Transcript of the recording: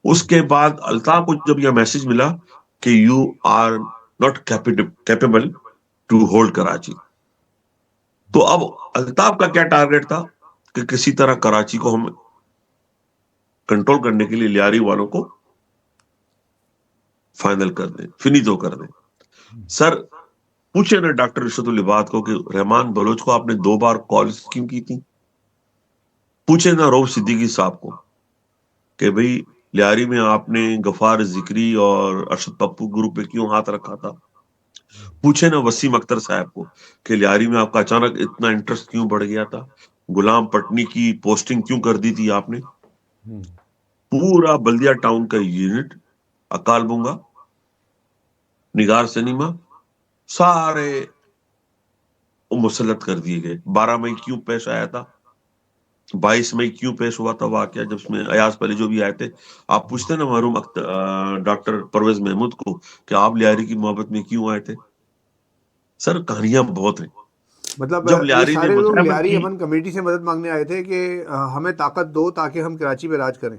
اس کے بعد الطاف کو جب یہ میسج ملا کہ you are not capable to hold Karachi, تو اب الطاف کا کیا ٹارگیٹ تھا کہ کسی طرح کراچی کو ہم کنٹرول کرنے کے لیے لیاری والوں کو فائنل کر دیں، فنیتو کر دیں. سر پوچھے نا ڈاکٹر ارشد العباد کو کہ رحمان بلوچ کو آپ نے 2 بار کالز کیوں کی تھی. پوچھے نا رؤف صدیقی صاحب کو کہ بھئی لیاری میں آپ نے غفار ذکری اور ارشد پپو گروپ پہ کیوں ہاتھ رکھا تھا. پوچھے نا وسیم اختر صاحب کو کہ لیاری میں آپ کا اچانک اتنا انٹرسٹ کیوں بڑھ گیا تھا، غلام پٹنی کی پوسٹنگ کیوں کر دی تھی آپ نے. پورا بلدیہ ٹاؤن کا یونٹ، اکال بونگا، نگار سنیما، سارے مسلط کر دیے گئے. 12 مئی کیوں پیش آیا تھا، 22 مئی کیوں پیش ہوا تھا واقعہ جب اس میں ایاز پہلے جو بھی آئے تھے. آپ پوچھتے نا مرحوم ڈاکٹر پرویز محمود کو کہ آپ لیاری کی محبت میں کیوں آئے تھے. سر کہانیاں بہت ہیں. مطلب جب یہ لیاری نے سارے لوگ مزاحمت لیاری کی، امن کمیٹی سے مدد مانگنے آئے تھے کہ ہمیں طاقت دو تاکہ ہم کراچی پہ راج کریں.